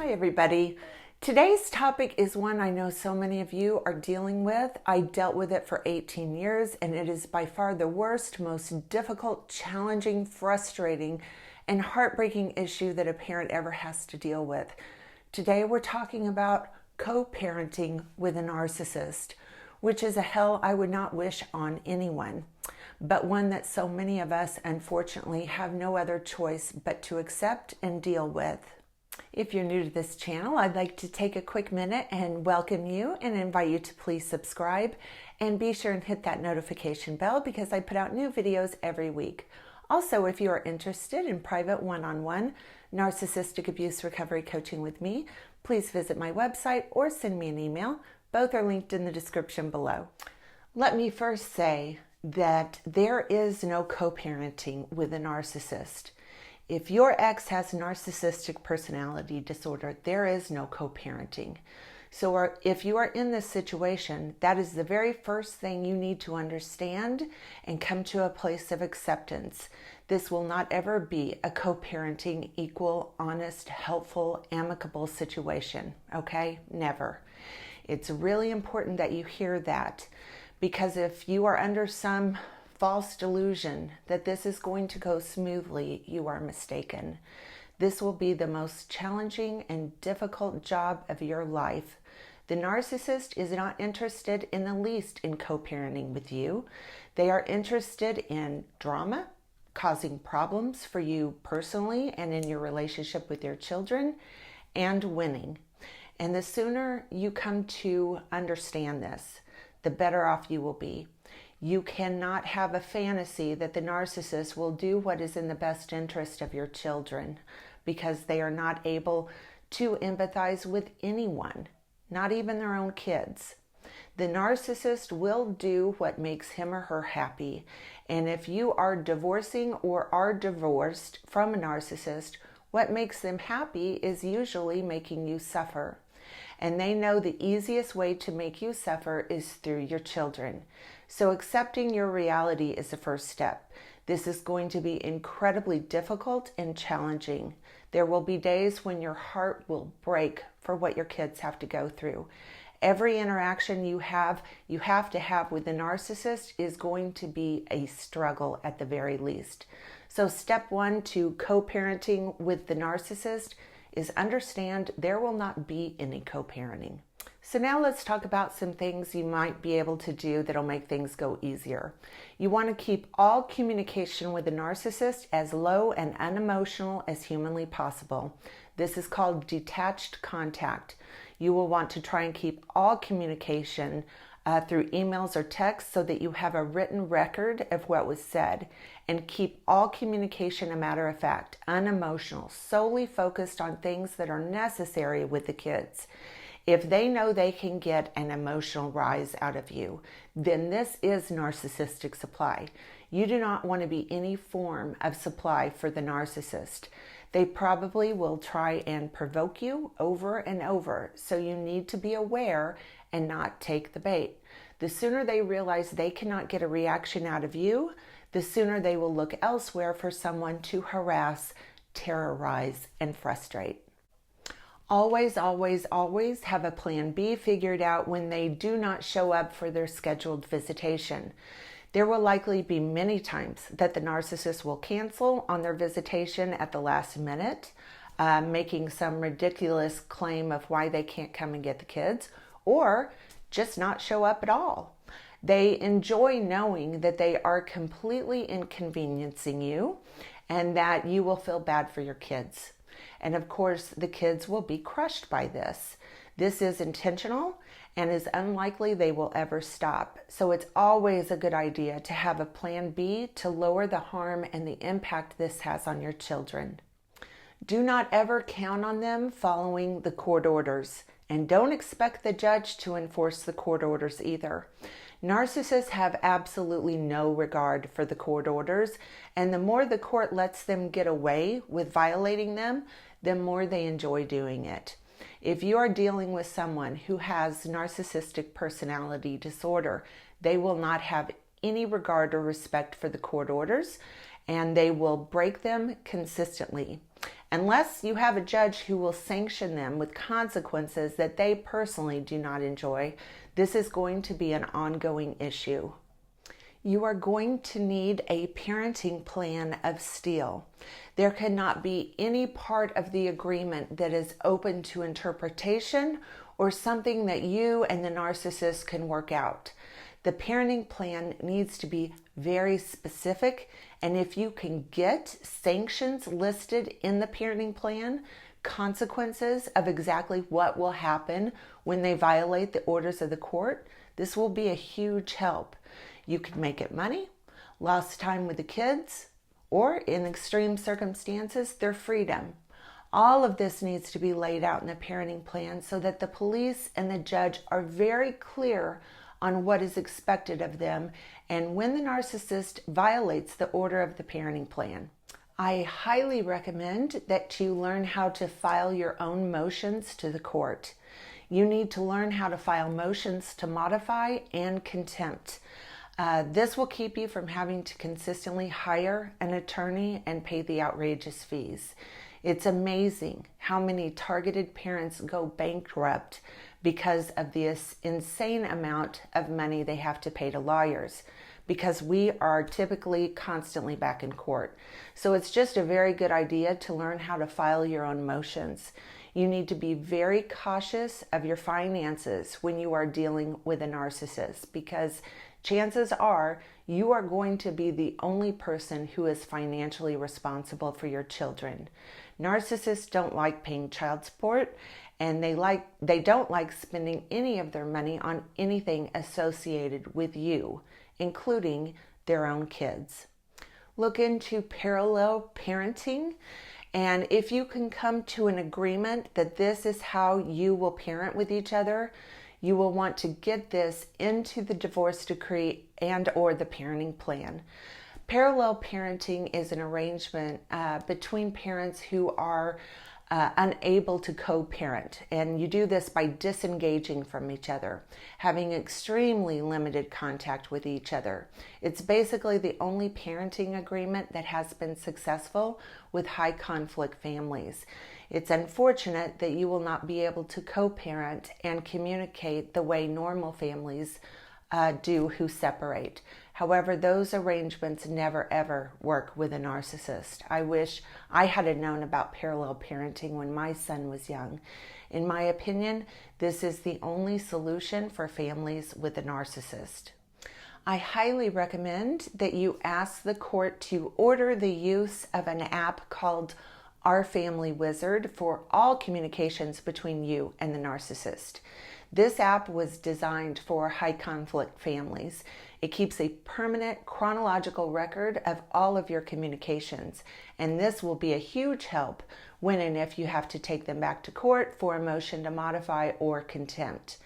Hi everybody. Today's topic is one I know so many of you are dealing with. I dealt with it for 18 years and it is by far the worst, most difficult, challenging, frustrating, and heartbreaking issue that a parent ever has to deal with. Today we're talking about co-parenting with a narcissist, which is a hell I would not wish on anyone, but one that so many of us unfortunately have no other choice but to accept and deal with. If you're new to this channel, I'd like to take a quick minute and welcome you and invite you to please subscribe and be sure and hit that notification bell because I put out new videos every week. Also, if you are interested in private one-on-one narcissistic abuse recovery coaching with me, please visit my website or send me an email. Both are linked in the description below. Let me first say that there is no co-parenting with a narcissist. If your ex has narcissistic personality disorder, there is no co-parenting. So if you are in this situation, that is the very first thing you need to understand and come to a place of acceptance. This will not ever be a co-parenting, equal, honest, helpful, amicable situation, okay? Never. It's really important that you hear that, because if you are under some false delusion that this is going to go smoothly, you are mistaken. This will be the most challenging and difficult job of your life. The narcissist is not interested in the least in co-parenting with you. They are interested in drama, causing problems for you personally and in your relationship with your children, and winning. And the sooner you come to understand this, the better off you will be. You cannot have a fantasy that the narcissist will do what is in the best interest of your children, because they are not able to empathize with anyone, not even their own kids. The narcissist will do what makes him or her happy. And if you are divorcing or are divorced from a narcissist, what makes them happy is usually making you suffer. And they know the easiest way to make you suffer is through your children. So accepting your reality is the first step. This is going to be incredibly difficult and challenging. There will be days when your heart will break for what your kids have to go through. Every interaction you have to have with the narcissist is going to be a struggle at the very least. So step one to co-parenting with the narcissist is understand there will not be any co-parenting. So now let's talk about some things you might be able to do that'll make things go easier. You want to keep all communication with the narcissist as low and unemotional as humanly possible. This is called detached contact. You will want to try and keep all communication through emails or texts so that you have a written record of what was said, and keep all communication a matter of fact, unemotional, solely focused on things that are necessary with the kids. If they know they can get an emotional rise out of you, then this is narcissistic supply. You do not want to be any form of supply for the narcissist. They probably will try and provoke you over and over, so you need to be aware and not take the bait. The sooner they realize they cannot get a reaction out of you, the sooner they will look elsewhere for someone to harass, terrorize, and frustrate. Always, always, always have a plan B figured out when they do not show up for their scheduled visitation. There will likely be many times that the narcissist will cancel on their visitation at the last minute, making some ridiculous claim of why they can't come and get the kids, or just not show up at all. They enjoy knowing that they are completely inconveniencing you and that you will feel bad for your kids. And of course, the kids will be crushed by this. This is intentional and is unlikely they will ever stop. So it's always a good idea to have a plan B to lower the harm and the impact this has on your children. Do not ever count on them following the court orders, and don't expect the judge to enforce the court orders either. Narcissists have absolutely no regard for the court orders, and the more the court lets them get away with violating them, the more they enjoy doing it. If you are dealing with someone who has narcissistic personality disorder, they will not have any regard or respect for the court orders, and they will break them consistently. Unless you have a judge who will sanction them with consequences that they personally do not enjoy, this is going to be an ongoing issue. You are going to need a parenting plan of steel. There cannot be any part of the agreement that is open to interpretation or something that you and the narcissist can work out. The parenting plan needs to be very specific, and if you can get sanctions listed in the parenting plan, consequences of exactly what will happen when they violate the orders of the court, this will be a huge help. You could make it money, lost time with the kids, or in extreme circumstances, their freedom. All of this needs to be laid out in the parenting plan so that the police and the judge are very clear on what is expected of them and when the narcissist violates the order of the parenting plan. I highly recommend that you learn how to file your own motions to the court. You need to learn how to file motions to modify and contempt. This will keep you from having to consistently hire an attorney and pay the outrageous fees. It's amazing how many targeted parents go bankrupt because of this insane amount of money they have to pay to lawyers, because we are typically constantly back in court. So it's just a very good idea to learn how to file your own motions. You need to be very cautious of your finances when you are dealing with a narcissist, because chances are you are going to be the only person who is financially responsible for your children. Narcissists don't like paying child support, and they don't like spending any of their money on anything associated with you, including their own kids. Look into parallel parenting, and if you can come to an agreement that this is how you will parent with each other, you will want to get this into the divorce decree and or the parenting plan. Parallel parenting is an arrangement between parents who are unable to co-parent, and you do this by disengaging from each other, having extremely limited contact with each other. It's basically the only parenting agreement that has been successful with high conflict families. It's unfortunate that you will not be able to co-parent and communicate the way normal families do who separate. However, those arrangements never ever work with a narcissist. I wish I had known about parallel parenting when my son was young. In my opinion, this is the only solution for families with a narcissist. I highly recommend that you ask the court to order the use of an app called Our Family Wizard for all communications between you and the narcissist. This app was designed for high conflict families. It keeps a permanent chronological record of all of your communications, and this will be a huge help when and if you have to take them back to court for a motion to modify or contempt.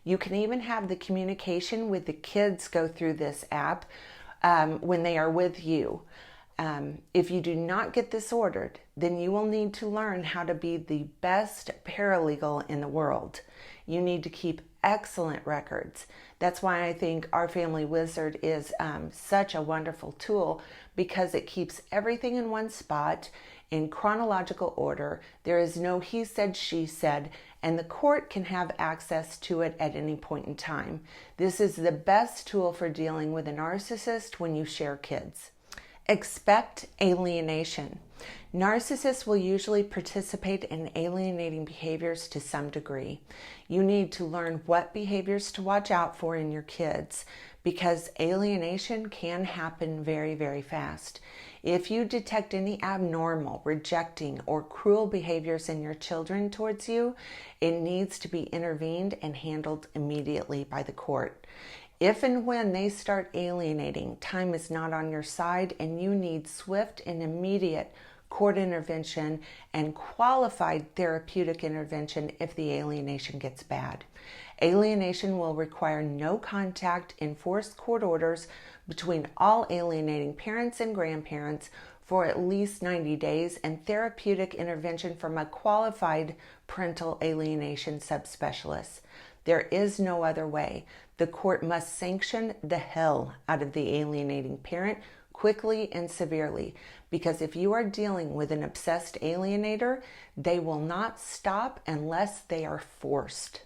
You can even have the communication with the kids go through this app when they are with you. If you do not get this ordered, then you will need to learn how to be the best paralegal in the world. You need to keep excellent records. That's why I think Our Family Wizard is such a wonderful tool, because it keeps everything in one spot in chronological order. There is no he said, she said, and the court can have access to it at any point in time. This is the best tool for dealing with a narcissist when you share kids. Expect alienation. Narcissists will usually participate in alienating behaviors to some degree. You need to learn what behaviors to watch out for in your kids, because alienation can happen very, very fast. If you detect any abnormal, rejecting, or cruel behaviors in your children towards you, it needs to be intervened and handled immediately by the court. If and when they start alienating, time is not on your side, and you need swift and immediate court intervention and qualified therapeutic intervention if the alienation gets bad. Alienation will require no contact, enforced court orders between all alienating parents and grandparents for at least 90 days, and therapeutic intervention from a qualified parental alienation subspecialist. There is no other way. The court must sanction the hell out of the alienating parent quickly and severely, because if you are dealing with an obsessed alienator, they will not stop unless they are forced.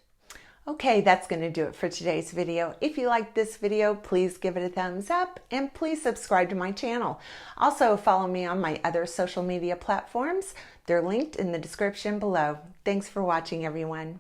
Okay, that's going to do it for today's video. If you liked this video, please give it a thumbs up and please subscribe to my channel. Also, follow me on my other social media platforms. They're linked in the description below. Thanks for watching, everyone.